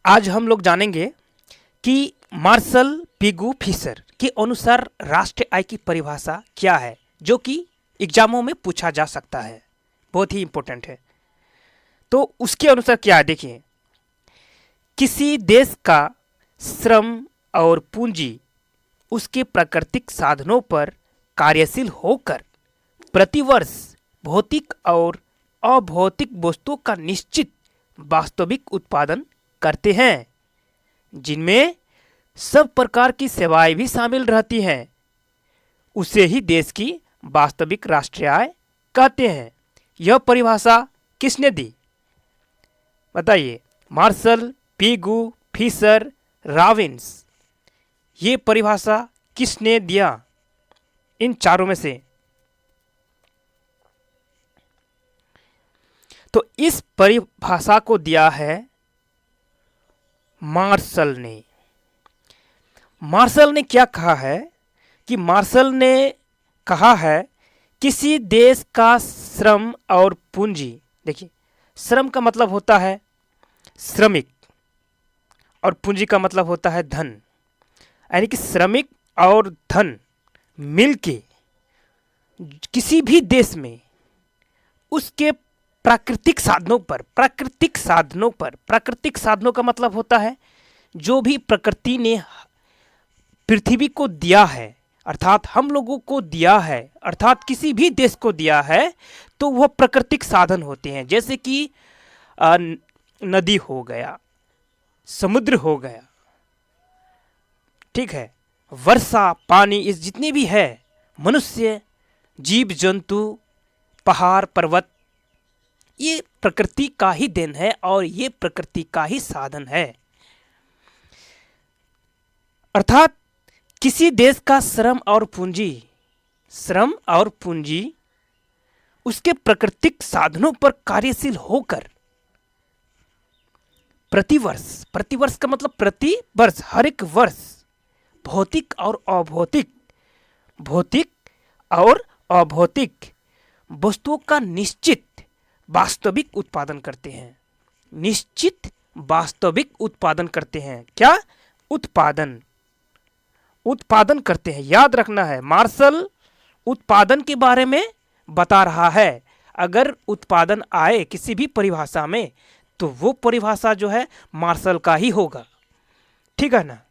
आज हम लोग जानेंगे कि मार्शल पिगू फिशर के अनुसार राष्ट्रीय आय की परिभाषा क्या है, जो कि एग्जामों में पूछा जा सकता है। बहुत ही इंपॉर्टेंट है। तो उसके अनुसार क्या है, देखिए, किसी देश का श्रम और पूंजी उसके प्राकृतिक साधनों पर कार्यशील होकर प्रतिवर्ष भौतिक और अभौतिक वस्तुओं का निश्चित वास्तविक उत्पादन करते हैं, जिनमें सब प्रकार की सेवाएं भी शामिल रहती हैं, उसे ही देश की वास्तविक राष्ट्रीय आय कहते हैं। यह परिभाषा किसने दी, बताइए? Marshall, Pigou, Fisher, Robbins. ये परिभाषा किसने दिया इन चारों में से? तो इस परिभाषा को दिया है मार्शल ने। मार्शल ने क्या कहा है कि मार्शल ने कहा है किसी देश का श्रम और पूंजी, देखिए, श्रम का मतलब होता है श्रमिक और पूंजी का मतलब होता है धन, यानी कि श्रमिक और धन मिलके किसी भी देश में उसके प्राकृतिक साधनों पर, प्राकृतिक साधनों का मतलब होता है जो भी प्रकृति ने पृथ्वी को दिया है, अर्थात हम लोगों को दिया है, अर्थात किसी भी देश को दिया है, तो वह प्राकृतिक साधन होते हैं। जैसे कि नदी हो गया, समुद्र हो गया, ठीक है, वर्षा, पानी, इस जितने भी है, मनुष्य, जीव जंतु, पहाड़, पर्वत, ये प्रकृति का ही देन है और ये प्रकृति का ही साधन है। अर्थात किसी देश का श्रम और पूंजी उसके प्राकृतिक साधनों पर कार्यशील होकर प्रतिवर्ष का मतलब प्रति वर्ष, हर एक वर्ष भौतिक और अभौतिक वस्तुओं का निश्चित वास्तविक उत्पादन करते हैं। निश्चित वास्तविक उत्पादन करते हैं। क्या? उत्पादन करते हैं। याद रखना है, मार्शल उत्पादन के बारे में बता रहा है। अगर उत्पादन आए किसी भी परिभाषा में, तो वो परिभाषा जो है मार्शल का ही होगा, ठीक है ना?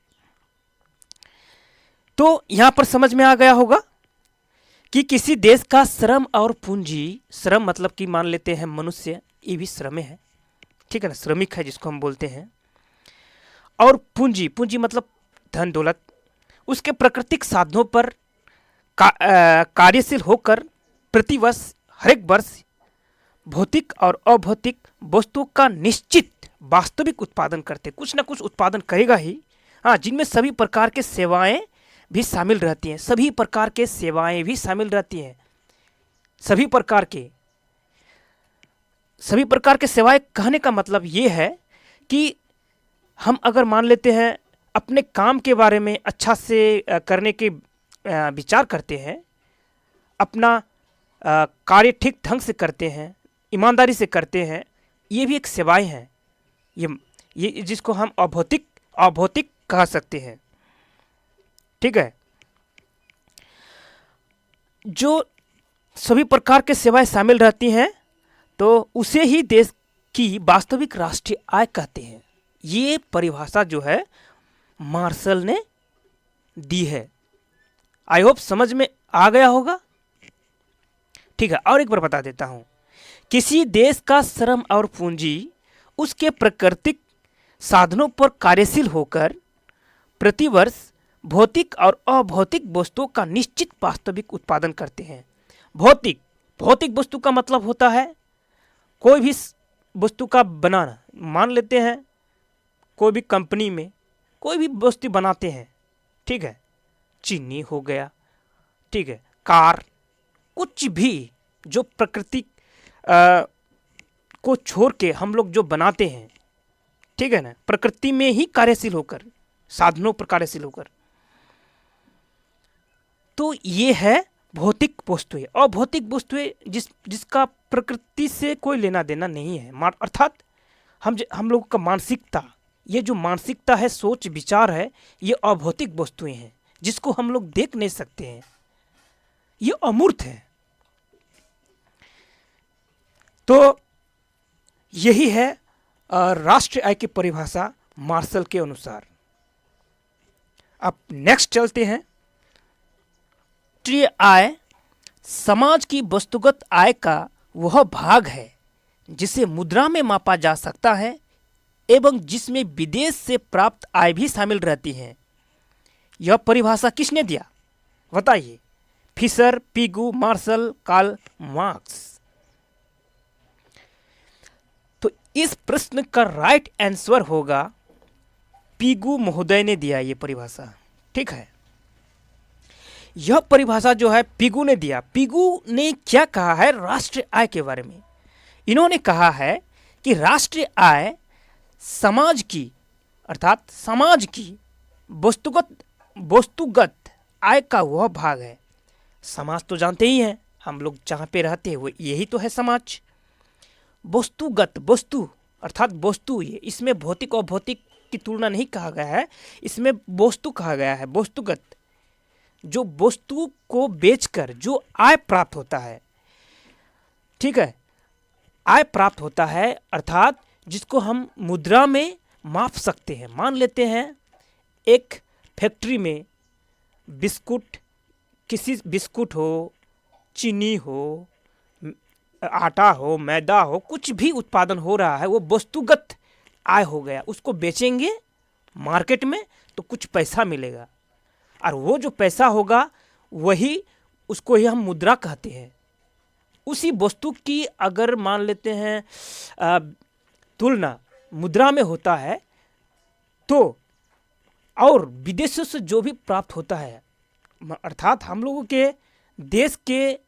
तो यहां पर समझ में आ गया होगा कि किसी देश का श्रम और पूंजी, श्रम मतलब कि मान लेते हैं मनुष्य, ये भी श्रम है, ठीक है ना, श्रमिक है जिसको हम बोलते हैं। और पूंजी मतलब धन दौलत, उसके प्राकृतिक साधनों पर कार्यशील होकर प्रतिवर्ष, हर एक वर्ष भौतिक और अभौतिक वस्तुओं का निश्चित वास्तविक उत्पादन करते, कुछ ना कुछ उत्पादन करेगा ही, हाँ, जिनमें सभी प्रकार के सेवाएं भी शामिल रहती हैं। सभी प्रकार के सेवाएं सेवाएं कहने का मतलब ये है कि हम अगर मान लेते हैं अपने काम के बारे में अच्छा से करने के विचार करते हैं, अपना कार्य ठीक ढंग से करते हैं, ईमानदारी से करते हैं, ये भी एक सेवाएं हैं। ये जिसको हम अभौतिक कह सकते हैं, ठीक है। जो सभी प्रकार के सेवाएं शामिल रहती हैं, तो उसे ही देश की वास्तविक राष्ट्रीय आय कहते हैं। ये परिभाषा जो है मार्शल ने दी है। आई होप समझ में आ गया होगा, ठीक है। और एक बार बता देता हूं, किसी देश का श्रम और पूंजी उसके प्राकृतिक साधनों पर कार्यशील होकर प्रतिवर्ष भौतिक और अभौतिक वस्तुओं का निश्चित वास्तविक उत्पादन करते हैं। भौतिक वस्तु का मतलब होता है कोई भी वस्तु का बनाना। मान लेते हैं कोई भी कंपनी में कोई भी वस्तु बनाते हैं, ठीक है, चीनी हो गया, ठीक है, कार, कुछ भी जो प्रकृति को छोड़ के हम लोग जो बनाते हैं, ठीक है ना, प्रकृति में ही कार्यशील होकर, साधनों पर कार्यशील होकर, तो ये है भौतिक वस्तुएं। अभौतिक वस्तुएं जिसका प्रकृति से कोई लेना देना नहीं है, अर्थात हम लोगों का मानसिकता, ये जो मानसिकता है, सोच विचार है, ये अभौतिक वस्तुएं हैं जिसको हम लोग देख नहीं सकते हैं, ये अमूर्त है। तो यही है राष्ट्रीय आय की परिभाषा मार्शल के अनुसार। अब नेक्स्ट चलते हैं। राष्ट्रीय आय समाज की वस्तुगत आय का वह भाग है जिसे मुद्रा में मापा जा सकता है एवं जिसमें विदेश से प्राप्त आय भी शामिल रहती है। यह परिभाषा किसने दिया बताइए? Fisher, Pigou, Marshall, Karl Marx. तो इस प्रश्न का राइट आंसर होगा पिगू महोदय ने दिया ये परिभाषा। ठीक है, यह परिभाषा जो है पिगू ने दिया। पिगू ने क्या कहा है राष्ट्रीय आय के बारे में? इन्होंने कहा है कि राष्ट्रीय आय समाज की, अर्थात समाज की वस्तुगत आय का वह भाग है। समाज तो जानते ही हैं, हम लोग जहाँ पे रहते हैं वो यही तो है समाज। वस्तुगत, वस्तु अर्थात वस्तु, ये इसमें भौतिक और भौतिक की तुलना नहीं कहा गया है, इसमें वस्तु कहा गया है। वस्तुगत, जो वस्तु को बेचकर जो आय प्राप्त होता है, ठीक है, आय प्राप्त होता है, अर्थात जिसको हम मुद्रा में माप सकते हैं। मान लेते हैं एक फैक्ट्री में बिस्कुट, किसी बिस्कुट हो, चीनी हो, आटा हो, मैदा हो, कुछ भी उत्पादन हो रहा है, वो वस्तुगत आय हो गया। उसको बेचेंगे मार्केट में तो कुछ पैसा मिलेगा, और वो जो पैसा होगा वही, उसको ही हम मुद्रा कहते हैं। उसी वस्तु की अगर मान लेते हैं तुलना मुद्रा में होता है, तो और विदेशों से जो भी प्राप्त होता है, अर्थात हम लोगों के देश के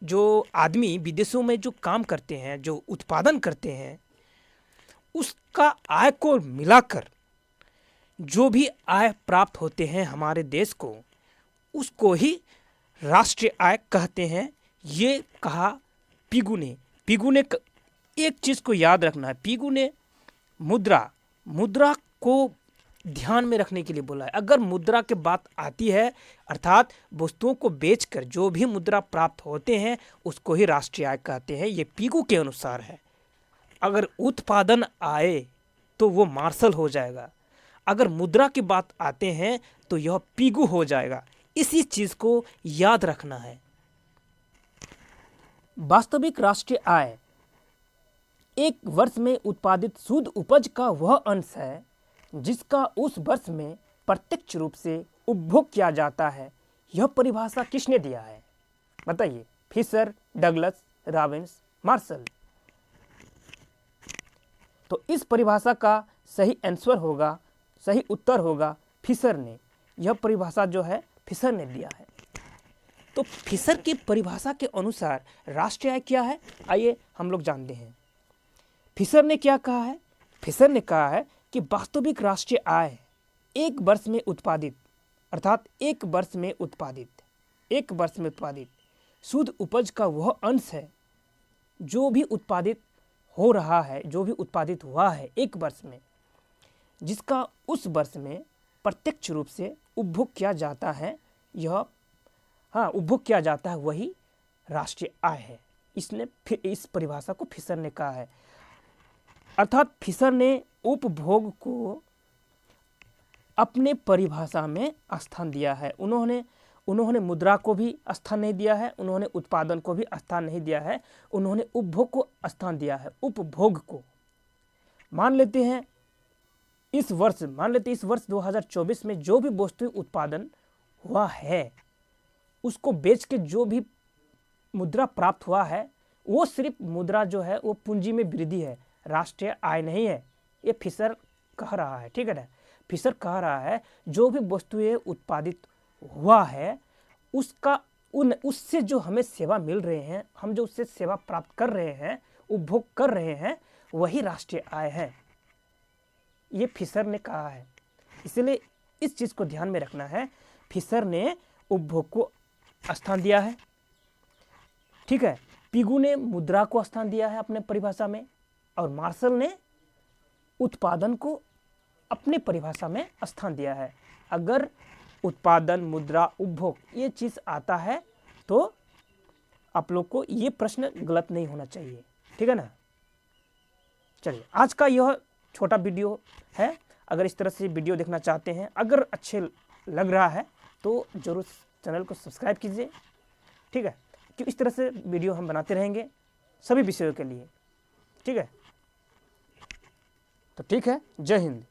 जो आदमी विदेशों में जो काम करते हैं, जो उत्पादन करते हैं, उसका आय को मिलाकर जो भी आय प्राप्त होते हैं हमारे देश को, उसको ही राष्ट्रीय आय कहते हैं। ये कहा पिगू ने। पिगू ने एक चीज़ को याद रखना है, पिगू ने मुद्रा को ध्यान में रखने के लिए बोला है। अगर मुद्रा की बात आती है, अर्थात वस्तुओं को बेचकर जो भी मुद्रा प्राप्त होते हैं, उसको ही राष्ट्रीय आय कहते हैं। ये पिगू के अनुसार है। अगर उत्पादन आए तो वो मार्शल हो जाएगा, अगर मुद्रा की बात आते हैं तो यह पिगू हो जाएगा। इसी चीज़ को याद रखना है। वास्तविक राष्ट्रीय आय एक वर्ष में उत्पादित शुद्ध उपज का वह अंश है जिसका उस वर्ष में प्रत्यक्ष रूप से उपभोग किया जाता है। यह परिभाषा किसने दिया है बताइए? Fisher, Douglas, Robbins, Marshall. तो इस परिभाषा का सही आंसर होगा, सही उत्तर होगा फिशर ने। यह परिभाषा जो है फिशर ने दिया है। तो फिशर की परिभाषा के अनुसार राष्ट्रीय आय क्या है, आइए हम लोग जानते हैं। फिशर ने क्या कहा है? फिशर ने कहा है कि वास्तविक राष्ट्रीय आय एक वर्ष में उत्पादित, अर्थात एक वर्ष में उत्पादित शुद्ध उपज का वह अंश है जो भी उत्पादित हो रहा है, जो भी उत्पादित हुआ है एक वर्ष में, जिसका उस वर्ष में प्रत्यक्ष रूप से उपभोग किया जाता है। यह उपभोग किया जाता है, वही राष्ट्रीय आय है। इसने फिर इस परिभाषा को फिशर ने कहा है। अर्थात फिशर ने उपभोग को अपने परिभाषा में स्थान दिया है। उन्होंने मुद्रा को भी स्थान नहीं दिया है, उन्होंने उत्पादन को भी स्थान नहीं दिया है, उन्होंने उपभोग को स्थान दिया है। उपभोग को मान लेते हैं इस वर्ष 2024 में जो भी वस्तु उत्पादन हुआ है, उसको बेच के जो भी मुद्रा प्राप्त हुआ है, वो सिर्फ मुद्रा जो है वो पूंजी में वृद्धि है, राष्ट्रीय आय नहीं है। ये फिशर कह रहा है, ठीक है ना। फिशर कह रहा है जो भी वस्तुएं उत्पादित हुआ है, उससे जो हमें सेवा मिल रहे हैं, हम जो उससे सेवा प्राप्त कर रहे हैं, उपभोग कर रहे हैं, वही राष्ट्रीय आय है। ये फिशर ने कहा है। इसलिए इस चीज़ को ध्यान में रखना है। फिशर ने उपभोग को स्थान दिया है, ठीक है। पिगू ने मुद्रा को स्थान दिया है अपने परिभाषा में, और मार्शल ने उत्पादन को अपनी परिभाषा में स्थान दिया है। अगर उत्पादन, मुद्रा, उपभोग ये चीज़ आता है तो आप लोग को ये प्रश्न गलत नहीं होना चाहिए, ठीक है ना। चलिए, आज का यह छोटा वीडियो है। अगर इस तरह से वीडियो देखना चाहते हैं, अगर अच्छे लग रहा है तो ज़रूर चैनल को सब्सक्राइब कीजिए, ठीक है। क्यों इस तरह से वीडियो हम बनाते रहेंगे सभी विषयों के लिए, ठीक है। तो ठीक है, जय हिंद।